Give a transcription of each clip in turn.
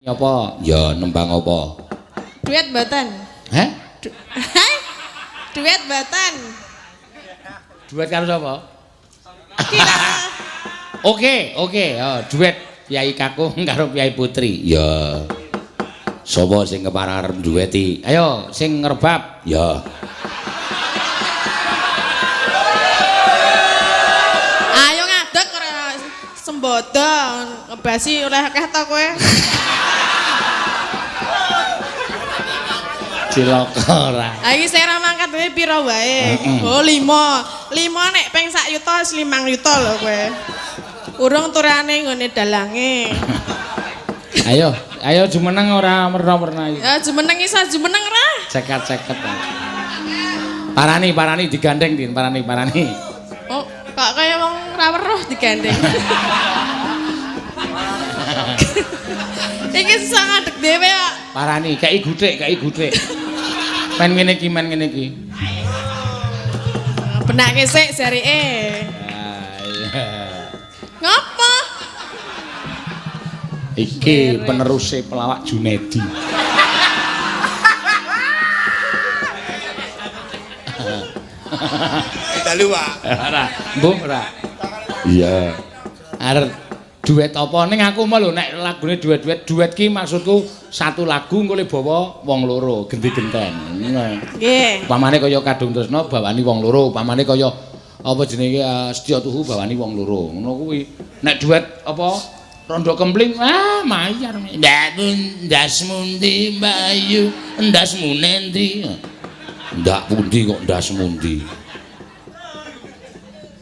Apa? Ya nembang apa? Duet mboten. Hah? Duet mboten. Duet karo sapa? Kira. Oke, ya duet Kyai Kakung karo Kyai Putri. Ya. Sapa sing kepareng arep dueti? Ayo sing ngerbab. Ya. Ayo ngadeg ora sembodo ngebasi oleh akeh ta kowe. Cilaka ora. Ha iki sing ra mangkat wae pira wae? Oh 5. 5 nek ping sak yuta wis 5 yuta lho kowe. Urung turane nggone dalange. Ayo jumeneng ora merna-merna iki. Ya jumeneng iso jumeneng ra? Ceket-ceket. Parani digandeng Din, parani. Oh, kok kaya wong ra weruh digandeng. Iki susah ngadeg dhewe kok. Parani, kei guthik. Men ngene iki. Benake sik jarike. Iya. Ngopo? Iki peneruse pelawak Junedi. Dalu Pak. Ora, mbok ora. Iya. Arep duet apa ning aku mah lho nek lagune duet ki maksudku satu lagu engko le bawa wong loro genti-genten. Nggih. Pamane kaya Kadung Tresna bawani wong loro, pamane kaya apa jenenge Setya Tuhu bawani wong loro. Ngono kuwi. Nek duet apa Rondo Kempling, mayar. Ndas mundi Bayu, ndasmu nendi? Ndak pundi kok ndas mundi.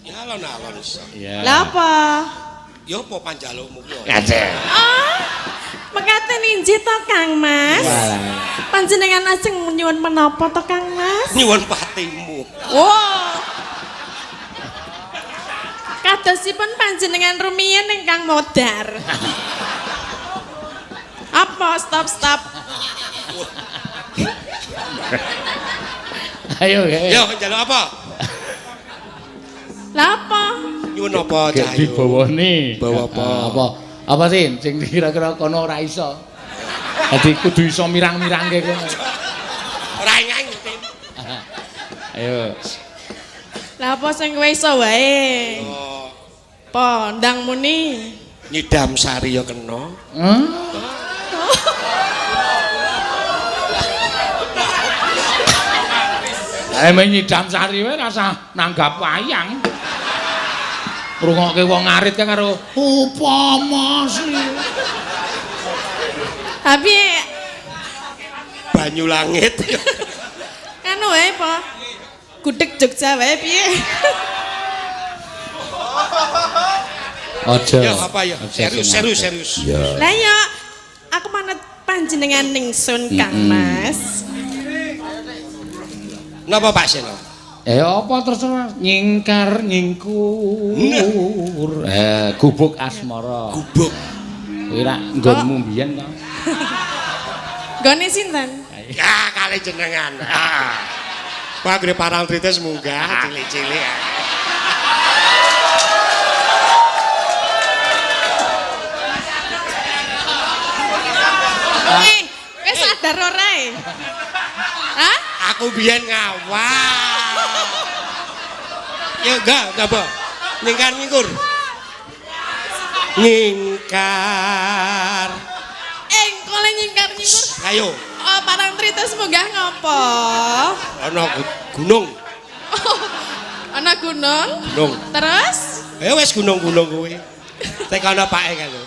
Ya alon-alon iso. Iya. Lah apa? Ya apa panjalukmu kuwi? Kadek. Mekaten inji to Kang Mas. Walah. Panjenengan ajeng nyuwun menapa to Kang Mas? Nyuwun patimu. Wow. Kadosipun panjenengan rumiyin ingkang modar. Apa stop. Ayo. Ya njaluk apa? Lah apa? Nyuwun apa Gek Cahyo? dibawani. Bawa apa? Apa sih sing kira-kira kono ora iso. Dadi kudu iso mirang-mirangke kono. Ora ingeng. Ayo. Lah apa sing kowe iso wae? Oh, Apa ndang muni? nyidam sari ya kena. Nyidam sari wae rasa nanggap wayang. Ngrungokke wong ngarit kan karo upama sih. Tapi Banyu langit. kan wae apa? Gudeg Jogja wae piye? Aja. Ya apa ya? Serius. Ya. Lah ya aku manut panjenengan ningsun Kang Mas. Napa Pak Seno? Apa terserah nyingkar nyingkur. Gubuk asmara. Gubuk. Kuwi ra nggonmu mbiyen to. Gone sinten? Ya kali jenengan. Pak gede Parangtritis munggah cilik-cilik. Wis sadar ora e? Hah? Aku biyen ngawal. Ya enggak apa. Ningkar ngingkur. Ngingkar. Engkole nyingkar nyingkur. Ayo, Oh, Parangtritis munggah ngopo? ana gunung. Ana gunung. Gunung. Terus? Ya wis gunung-gunung kuwi. Tek ana pake kan lho.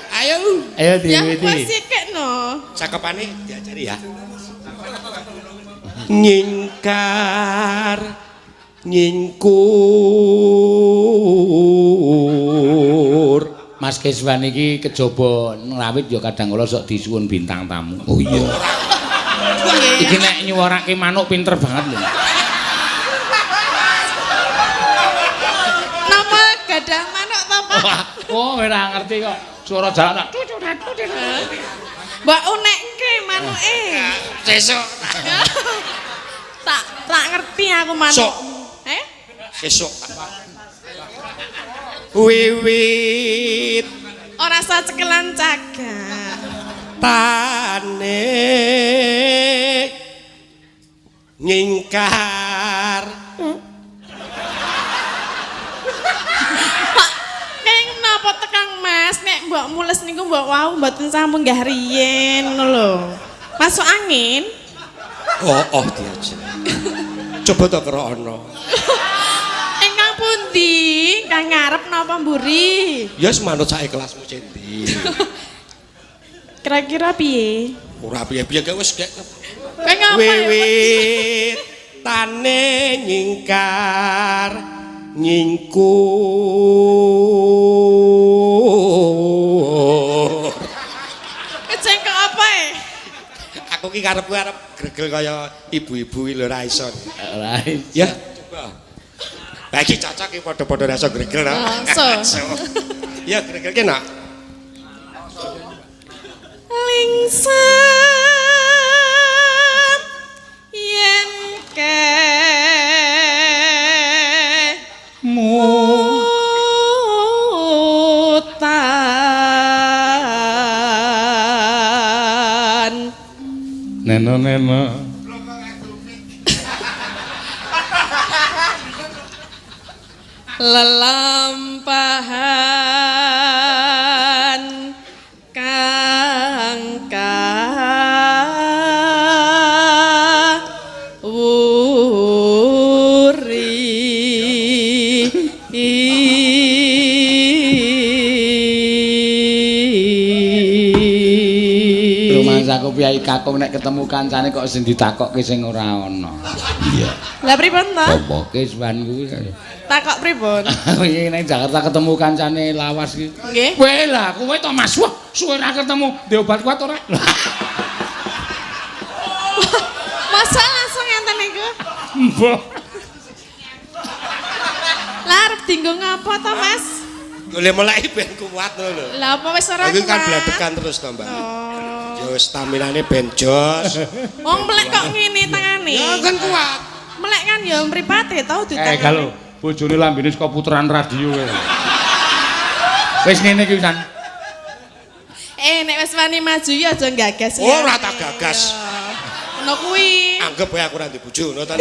Ayo. Ayo Ya diwiti. wis sikekno. Cakepane diajari ya. Nyingkar nyingkur. Mas Keswan iki kejaba ngrawit ya kadang kala sok disuwun bintang tamu. Oh iya. Iki nek nyuwarake manuk pinter banget lho. Napa gadah manuk to, Pak? Oh, ora ngerti kok. Suara jalan. Mbak unekke manuke. Sesuk. Tak Tak ngerti aku manuk. Sok. Sesuk. Wiwit Ora sa cekelan cagak. tane nyingkar. Keng napa tekang Mas? Nek mbok mules niku mbok wau mboten sampun nggah riyen ngono lho. Masuk angin. Oh diajeng. Coba to karo ana. Engkang pundi? Kang ngarep napa mburi? Ya semanut sak kelasmu cendi. Kira-kira piye? Ora piye-piye gak wis gak. Kang apa? Wiwit tane nyingkar nyingkur. Keceng kok apa e? Aku ki karepku arep gregel kaya ibu-ibu lho ra iso. Ora iso. Ya, coba. Lah iki cocok iki padha-padha rasa gregel ta. Rasa. Ya gregel ki nak. Lingsem yen ke mutan Neno. lelampahan kang wuri Rumasaku piyai kakung nek ketemu kancane kok sing ditakokke sing ora ana. Iya. lah pripun to? Apa keswan kuwi? Takok pripun? Iki nek Jakarta ketemu kancane lawas iki. Nggih. Kowe lah, kowe to Mas. Wah, suwe ra ketemu. Ndek obat kuat ora? Masa langsung ngenten niku? Mbah. Lah arep dinggo ngapa to, Mas? Golek mulai ben kuat lho. Lah apa wis ora Aku kan kuat? bladekan terus to, Mbak. Oh. Ya staminane ben jos. Wong melek kok ngene tangane. Ya kan kuat. Melek kan ya mripate tau ditangane. Kalau bojone lambene saka puteran radio kowe. Wis ngene iki pisan. Nek wis wani maju ya aja gagas ya. Ora tak gagas. Ngono kuwi. Anggap wae aku ora ndek bojo ngono ta.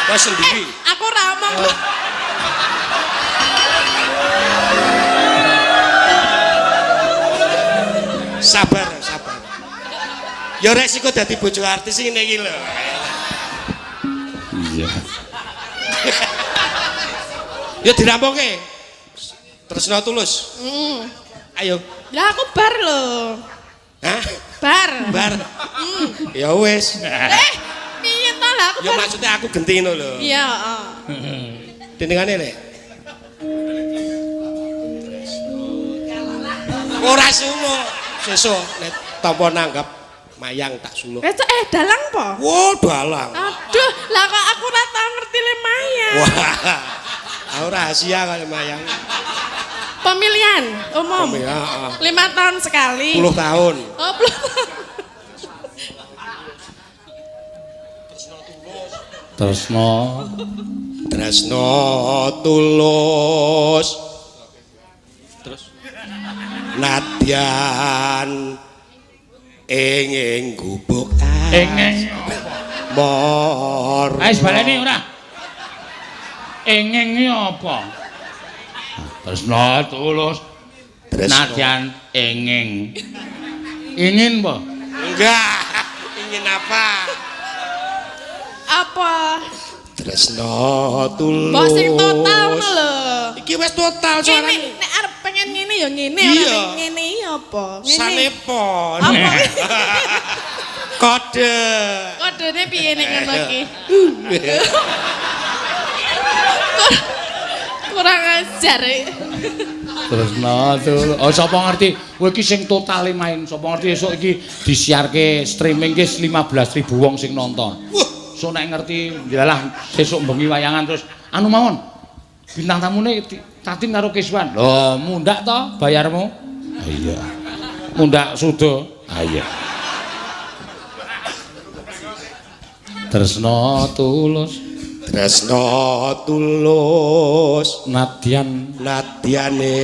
Kok sendiri. Aku ora omong. Sabar. Ya resiko dadi bojo artis iki iki lho. Iya. Ya dirampunge. Tresno tulus. Ayo. Lah aku bar lho. Hah? Bar. Ya wis. Piye to lah aku Ya bar. maksudnya aku genti ngono lho. Iya, Dendengane lek. Ora sumo. Sesuk nek tampa nanggap mayang tak suluk. dalang po? Wah, dalang. Aduh, lah kok aku ora tau ngerti le mayang. Wah. Aku rahasia kali mayang. Pemilihan umum. Pemilihan, 5 tahun sekali. 10 tahun. Oh, 10 tahun. Tresno tulus. Terus nadyan ing gubuk engeng mor. Wis baleni ora? Engeng iki apa? Tresno tulus. Nadyan engeng. Ingin apa? Enggak. Ingin apa? Apa? Tresno tulus. Mbok sing total lho. Iki wis total Ngene, suarane. nek arep pengen ngene ya ngene, Iya. ora ngene iki apa? Ngene. Sanepon. Apa? Kode. Kodene piye nek ngono iki? Kurang ajar. Tresno tulus. Oh sapa ngerti? Kowe iki sing totale main. Sapa ngerti esuk iki disiarke streaming ki 15.000 wong sing nonton. So nek ngerti yalah sesuk bengi wayangan terus anu mawon. Bintang tamune Tatin karo Kiswan. Lho, mundak to bayarmu? Ah, iya. Mundak sudo. Ah iya. Tresna tulus nadyan nadyane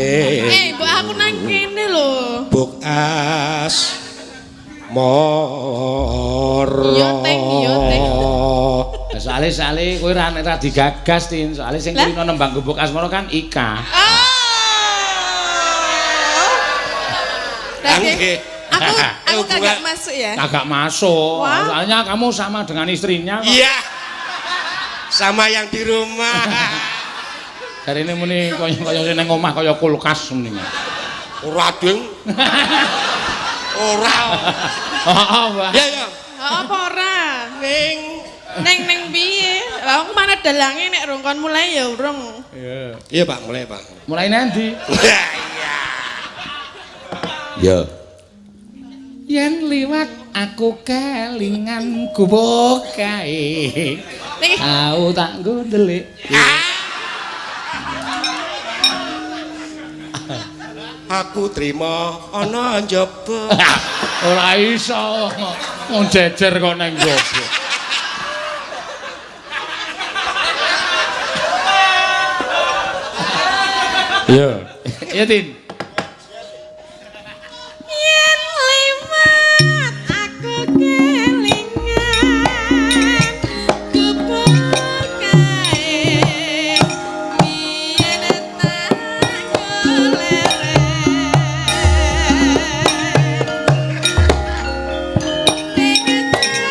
mbok aku nang kene lho. buk as moro Iya Ting. Sale kowe ra digagas Tin, soalé sing kulino nembang gubuk asmara kan Ika. Aku kagak masuk ya. Kagak masuk. Wah. Soalnya kamu sama dengan istrinya kok. iya sama yang di rumah Jarine muni kaya sing nang omah kaya kulkas muni. ora ding ora Heeh, Mbak. ya Apa ora? Neng piye? Lah aku mana dalange nek rongkon mulai ya urung. iya Pak mulai Pak Mulai nanti. iya Ya. Yen liwat aku kelingan gubuk kae. Aku tak nggo ndelik. aku terima ana njaba Ora iso. Wong jejer kok nang njaba. Ya. Ya Tin. Yen liwat aku kelingan gubuk kae biyen tak golek.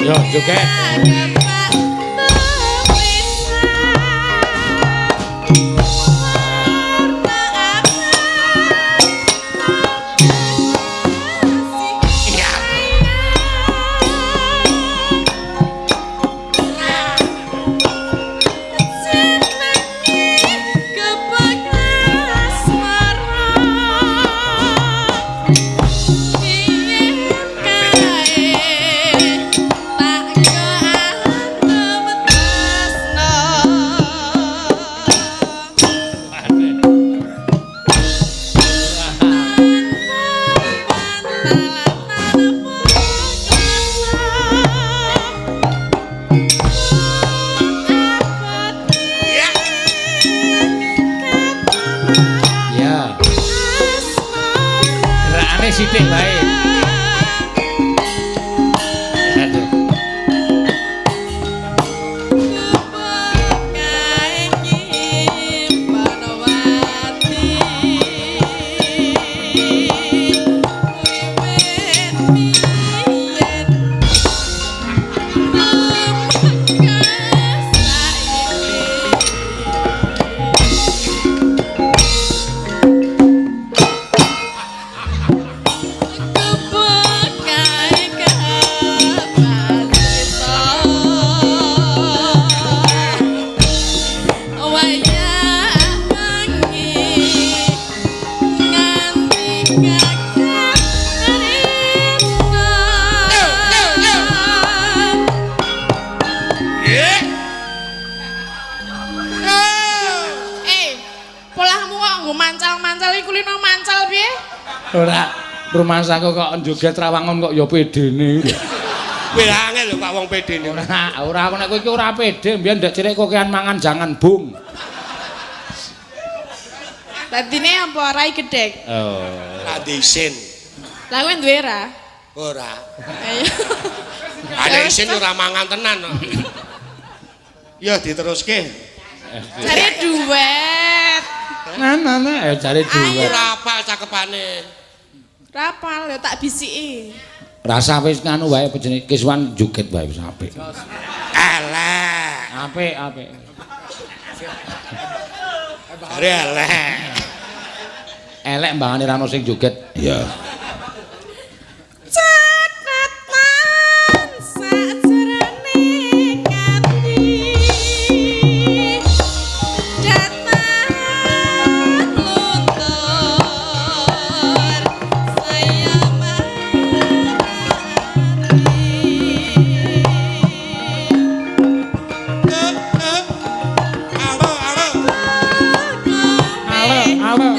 Yo joget. Sithik wae. Aduh. Ora rumah saku kok joget Rawangun kok ya pedene. Kowe angel lho Pak wong pedene. Ora aku nek kowe iki ora pede, mbiyen ndak cilik kokean mangan jangan bung. Dadine apa rai gedhek? Oh. Ra disin. Lah kowe duwe ra? Ora. Ayo. Ada isin ora mangan tenan kok. Ya diteruske. Cari duet. Nah, cari duet. Ora apal cakepane. Rapal ya tak bisiki. Rasa wis nganu wae jenenge Kiswan joget wae wis apik. Elek. Apik. Bare elek. Elek mbangane ra ono sing joget. Iya. Catatan sajrone ngati. Datang luntur saya Halo.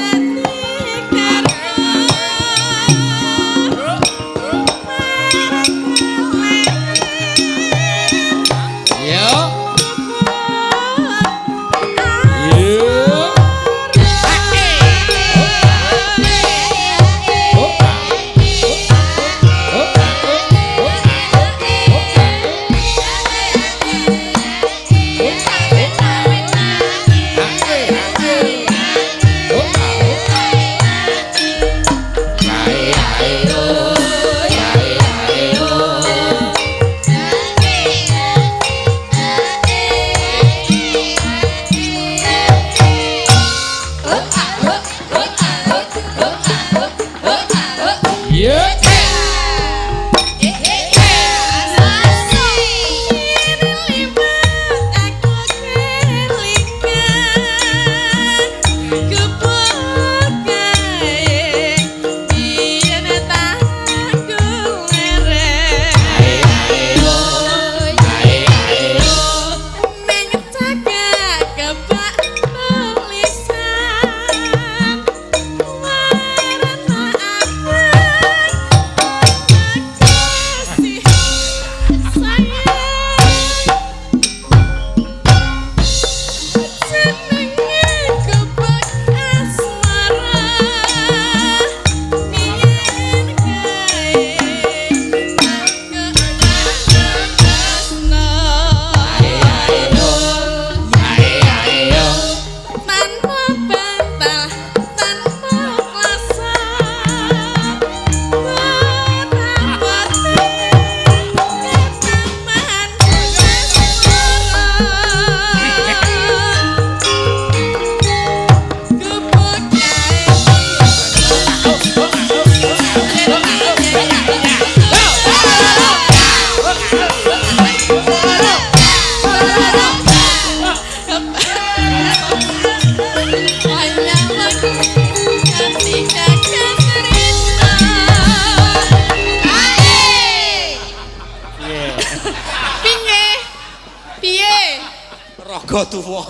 Raga tuwa.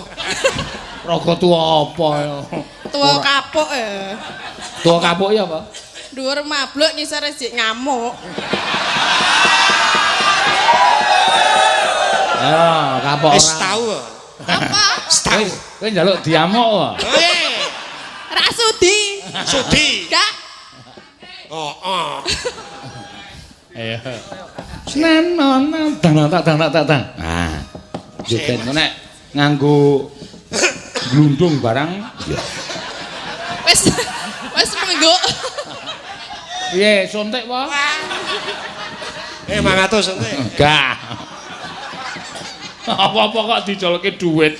Raga tuwa apa ya? Tuwa kapuk ya. Tuwa kapuk ya apa? Dhuwur mabluk ngisor sik ngamuk. Ya, kapok ora. Wis tau. Apa? Tau. Kowe njaluk diamuk wae. Ra sudi. Sudi. Gak. Oh. Ayo. Senenono dang. Ah. Joget nek nganggo glundung barang. Wis menggo. Piye, suntik apa? 500 ente. Enggak. Apa-apa kok dicolke dhuwit.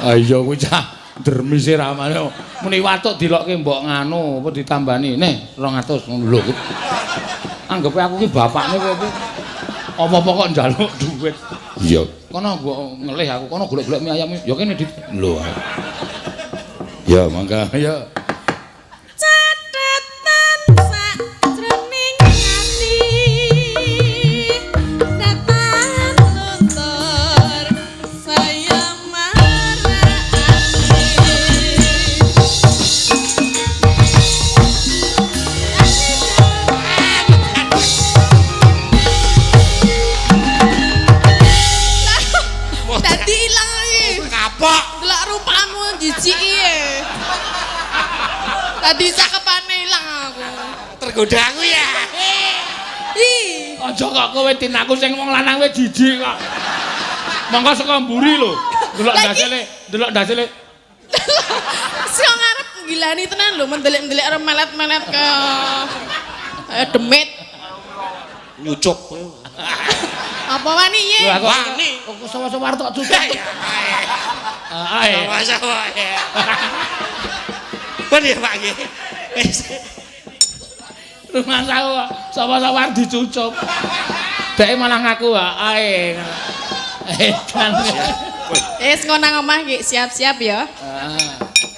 Ah iya kuwi cah dermise ramane. Muni watuk dilokke mbok nganu apa ditambani. Nih 200 ngono lho. Anggepe aku ki bapakne kowe iki. Apa-apa kok njaluk dhuwit. Iya. Kono mbok ngelih aku kono golek-golek mie ayam. Ya kene dit. Lho. Ya mangga ya. Tadi cakepane ilang aku. Tergoda aku ya. Aja kok kowe tinaku sing wong lanang kowe jijik kok. Monggo saka mburi lho. Delok dasile. Sing ngarep gilani tenan lho mendelik-mendelik arep melet-melet ke demit. Nyucup. Apa wani ye? Wani. Kok sawa-sawa tok cucuk. Ae. Sawa-sawa ya. Pun ya Pak nggih. Rumah sawa-sawa dicucup. Dek malah ngaku ae. Edan. Wis ngono nang omah nggih siap-siap ya.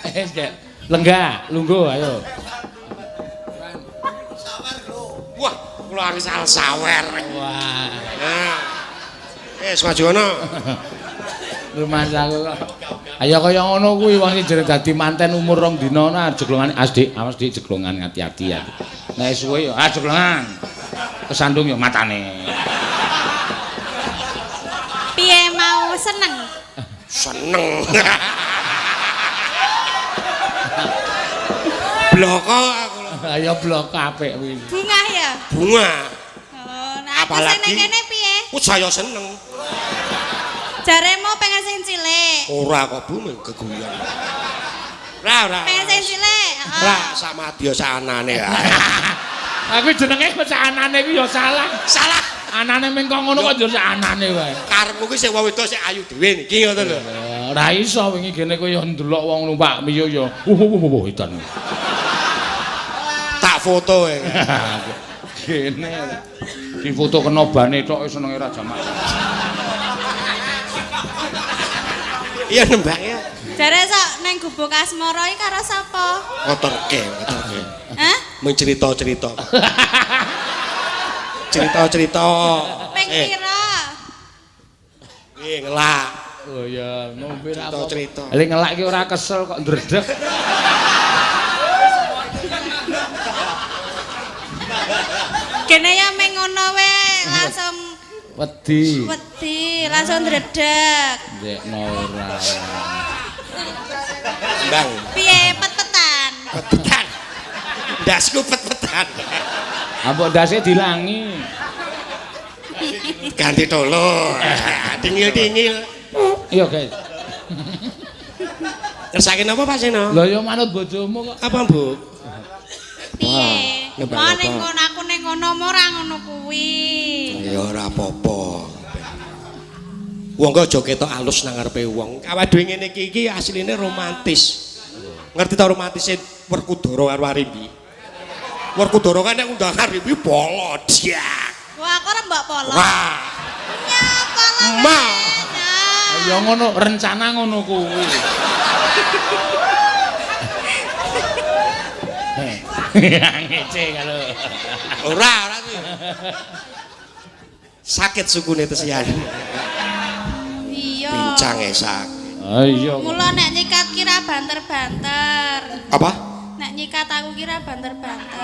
Wis Dek. Lenggah, lungguh ayo. Wah, kula angsal sawer. Wah. Nah. Semajono. Rumah saku kok. Ayo kaya ngono kuwi wong sing jere dadi manten umur 2 dina nah jeglongan Dik, awas Dik jeglongan hati-hati ya. Nek suwe ya jeglongan. Kesandung ya matane. Piye mau seneng? Seneng. Bloko aku. Ayo blok apik kuwi. Bunga ya? Bunga. Oh, nah aku sing Apalagi- kene piye? Saya seneng. Jaremu pengen sing cilik. Ora kok Bu keguyon. Ora. Pengen sing cilik. heeh. Ora sama dia sanane ya. Aku jenenge kok anane kuwi ya salah. Salah. Anane ming kok ngono kok yo anane wae. Karepmu ki sing wedok sing ayu dhewe niki ngoten lho. Ora iso wingi kene kowe yo ndelok wong numpak miyo yo. Edan. Tak foto e. Kene. Di foto kena bane tok senenge ra jamak. Iya nembak ya. Jare sok ning gubuk asmara iki karo sapa? Ngotorke. Hah? Mung cerita-cerita. Cerita-cerita. Ping pira? Ngelak. Oh ya, ngombe ra apa. Cerita. Lek ngelak ki ora kesel kok ndredeg. Kene ya meng ngono wae langsung Wedi. langsung ndredeg. Ndekno ora. Bang. Piye pet-petan? Pet-petan. Dasku pet-petan. Apa ndase dilangi? Ganti tolo. Dingil-dingil. Iya, guys. Ngersake napa Pak Seno? Lah ya manut bojomu kok. Apa, Bu? Piye? nembak Mau apa? ning ngono aku ning ngono ora ngono kuwi. Ya ora apa-apa. Wong kok aja ketok alus nang ngarepe wong. Awake dhewe ngene iki asline romantis. Ngerti ta romantise Werkudara karo Arimbi? Werkudara kan nek undang Arimbi polo dia. Wah, aku ora mbok polo. Wah. Ya polo. Ma. Ya ngono, rencana ngono kuwi. Ngece kalau. Ora kuwi. Sakit sukune tesian. Iya. Pincang sakit. Ah iya. Mula nek nyikat kira banter-banter. Apa? Nek nyikat aku kira banter-banter.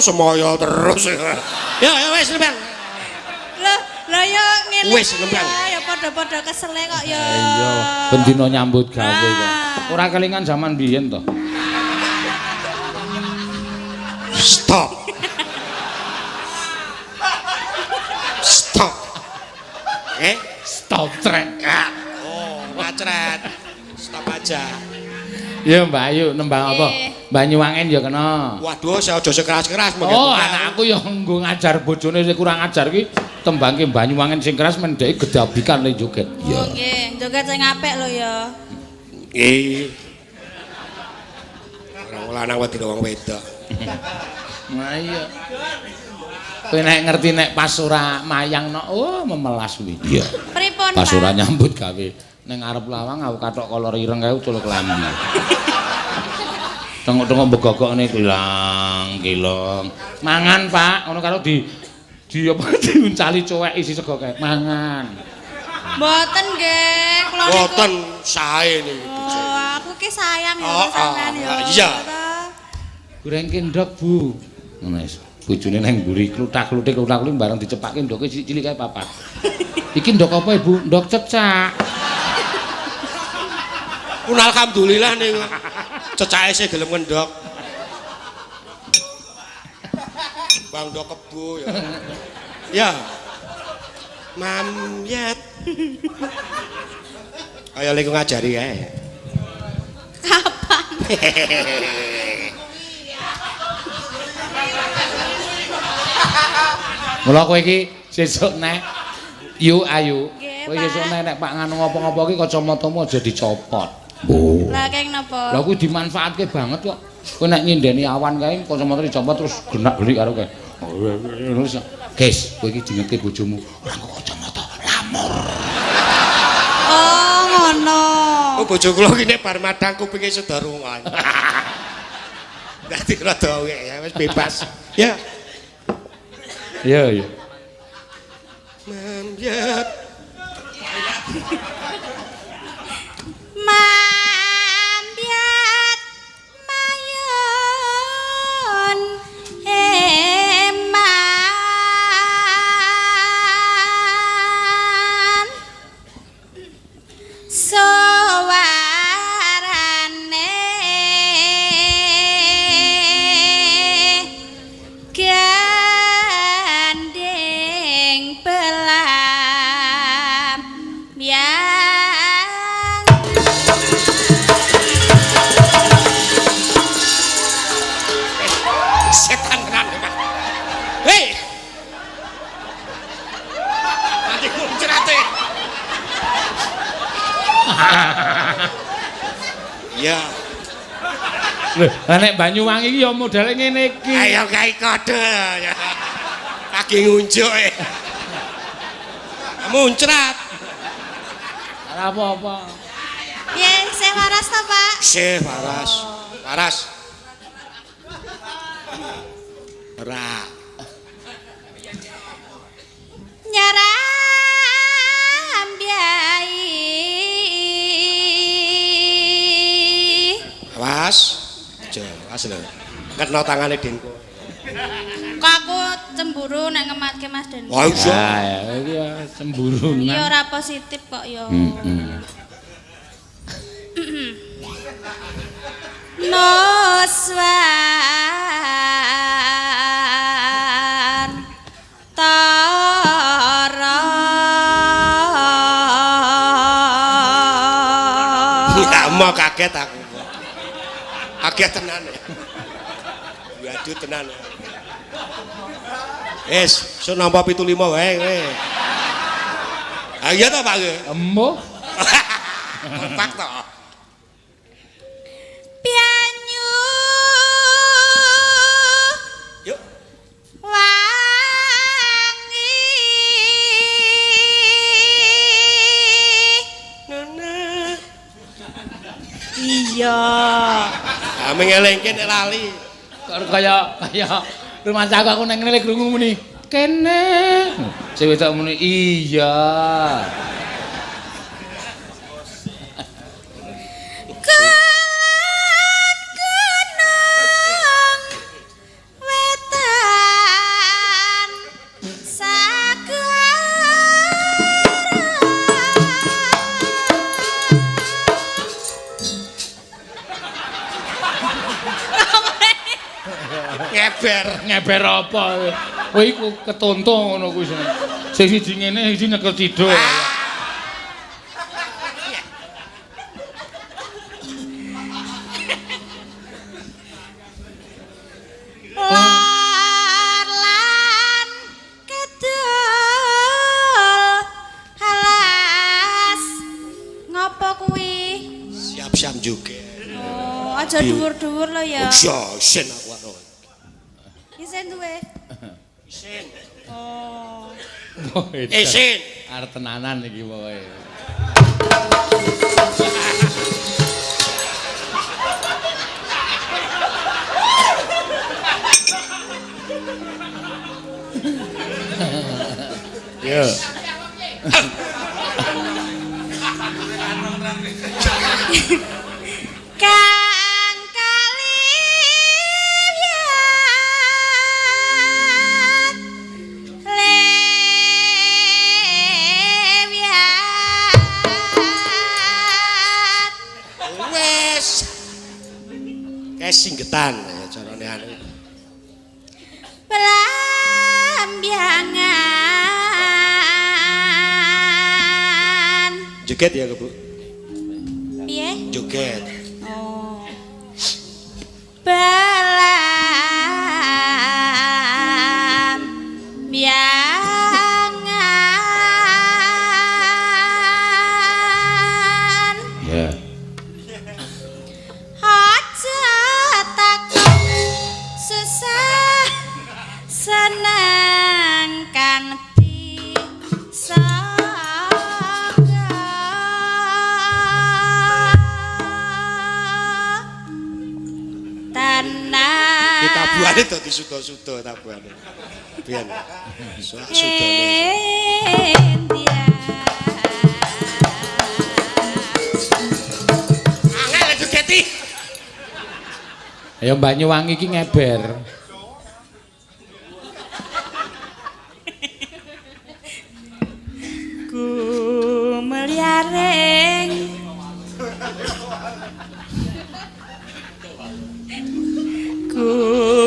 Semoyo terus. Ya wis nembang. Lah ya ngene. Wis nembang. Ya padha-padha kesele kok ya. Iya, ben dina nyambut gawe kok. Ora kelingan zaman biyen to. Stop. Stop. Stop trek. Oh, ngacret. Stop aja. Ya Mbak Ayu nembang apa? Banyuwangen ya kena. Waduh, saya aja sekeras-keras Oh, anakku yang nggo ngajar bojone sing kurang ajar ki tembangke Banyuwangen sing keras mendheke gedabikan le joget. Oh nggih, joget sing apik lho ya. Nggih. Orang lanang wedi wong wedok. Nah iya. Kowe nek ngerti nek pas ora mayang no, oh memelas kuwi. Iya. Pripun, Pas Pak? ora nyambut gawe ning ngarep lawang aku katok kolor ireng kae ucul kelambi. Tengok-tengok begogokne kilang. Mangan, Pak. Ngono karo di apa diuncali cuwek isi sego kae. Mangan. Mboten nggih, kula niku. Boten sae niki. Oh, aku ki sayang ya Oh, sampean ya. iya. Goreng kendhok, Bu. Ngono wis. Bojone nang mburi kluthak-kluthik bareng dicepake ndoke cilik kae papat. Iki ndok apa, Ibu? Ndok cecak. Pun alhamdulillah niku. Cecake sih gelem ngendhok. Bang ndok kebo ya. Ya. Mamyat. Ayo lek ngajari kae. Kapan? Mula kowe iki sesuk nek yu ayu. Nggih, Kowe Pak. sesuk nek Pak nganu ngopo-ngopo iki kacamatamu aja dicopot. Oh. Lah keng napa? Lah kuwi dimanfaatke banget kok. Kowe nek nyindeni awan kae kacamata dicopot terus genak-gelik karo kae. Terus guys, kowe iki dingetke bojomu ora nggo kacamata lamur. Oh, ngono. Oh bojo kula iki nek bar madang kupinge sedarungan. Dadi rada ya wis bebas. Ya. Iya, iya. Mamyat. Mambiat mayon eman sowarane gandeng belam yang Setan tenan Mas. Hei. Nanti muncrate. Ya, Lho, lah nek Banyuwangi iki ya modele ngene iki. ayo gawe kode ya. Kaki ngunjuk e. Muncrat. Ora apa-apa. ya saya waras ta Pak? Syekh Waras. Waras. Ora. Nyaram biai Awas. Aja, awas lho. Kena tangane Denko. kok aku cemburu nek ngematke Mas Den. Wah, iya. Ya, iki ya semburunan. Iya ora positif kok ya. Noswan tara Enggak mau kaget aku. Kaget tenan ya. Waduh tenan. Sok nampa 75 wae kowe. Ah iya ta Pak? Embuh. Kompak to. pianyu Yuk. wah iya. Ah mengelengke nek lali. Kok kaya rumah cakak aku nang ngene krungu muni. Kene. Sing wedok muni iya. Ngeber apa? Kowe iku ketonto ngono kuwi sing. Sing siji ngene, siji nyekel ciduk. Lan kedul halas ngopo kuwi? Siap-siap juga. Oh, aja dhuwur-dhuwur lho ya. Sen aku karo. Isen duwe. Sen. Oh. Sen. Arep tenanan iki pokoke. Yo. Kang Kaliwiat Lewiat Wes. Kayak singgetan ya carane anu. Pelambiangan Joget ya, Bu. piye? Joget. Oh. Pelambiangan Ya. aja takut susah senangkan bisa tanah Kita buane dadi suda-suda tabuhane. Biyen. Sudane. Angel jogeti. Ya Banyuwangi iki ngeber. Ku meliareng Ku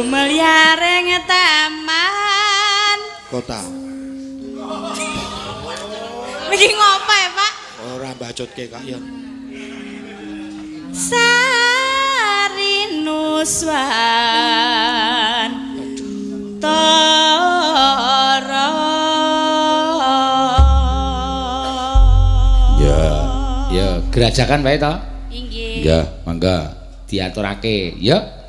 meliareng taman Kota. Iki ngopo ya, Pak? Ora bacotke kak ya. Sarinuswan Tara Ya, gerajakan wae to? Inggih. Ya, mangga diaturake. Ya.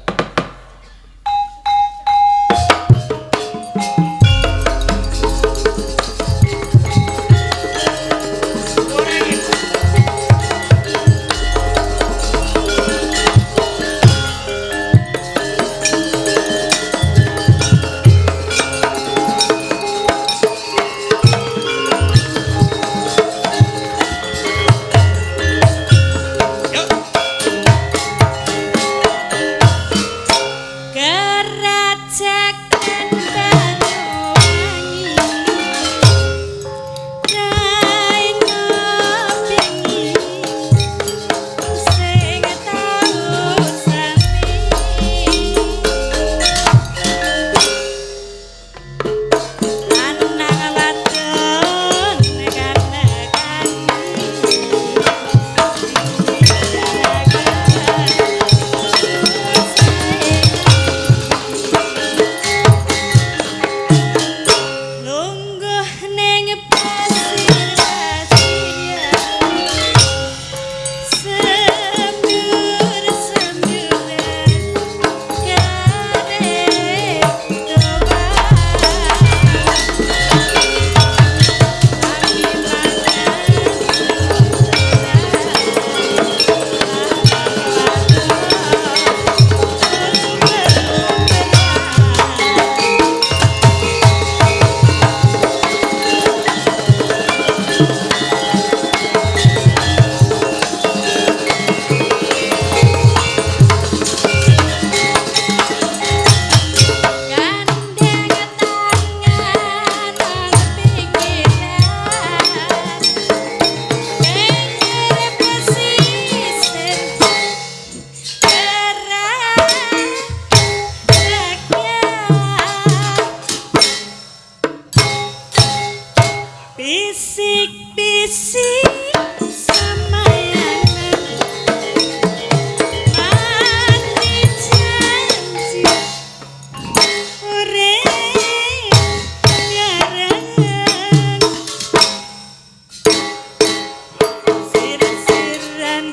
Bisik-bisik samayangan Mati janji urip nyaran Sir-siran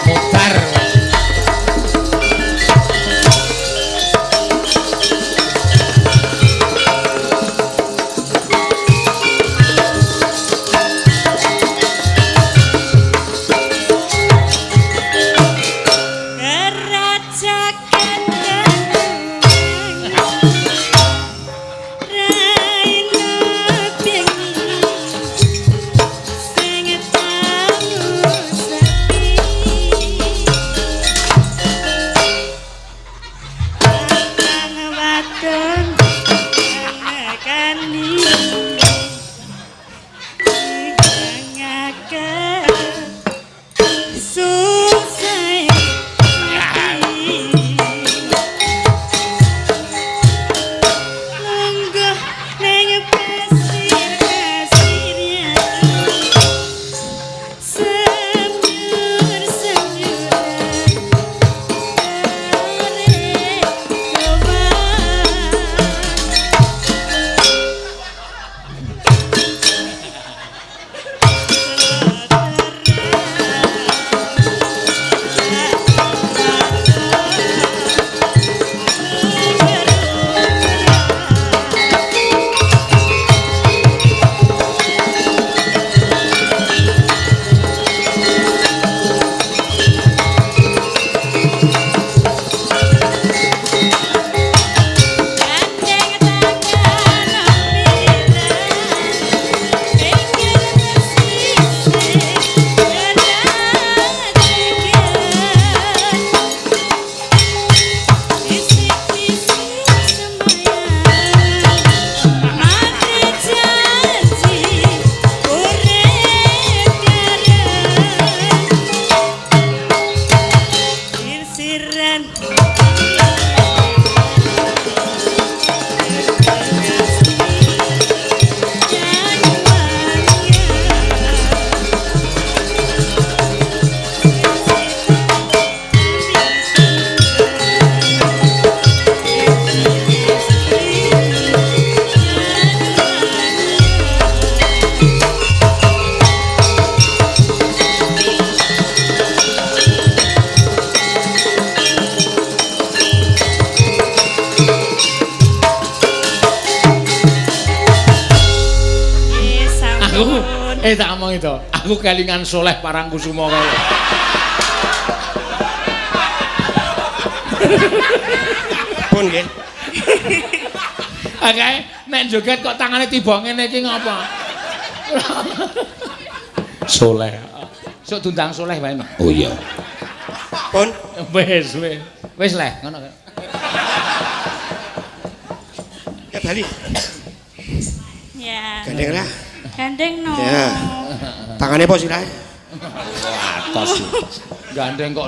Mutar. Raja Kendang Raina bengi sing tamu sepi Nang wadon anakani ngake susah Lenggah neng pasir-pasirnya Semur-semuran Tarik Tak omong itu. Aku kelingan soleh Parangkusumo kae. Pun nggih. Akae nek joget kok tangane tiba ngene iki ngopo? Soleh. Sok dundang soleh wae, Mas. Oh iya. Pun Wis, wis. Wis leh, ngono kae. ya bali. Ya. Gandeng lah. Gandeng no. Ya. Tangane apa sirahe? Atos. Gandeng kok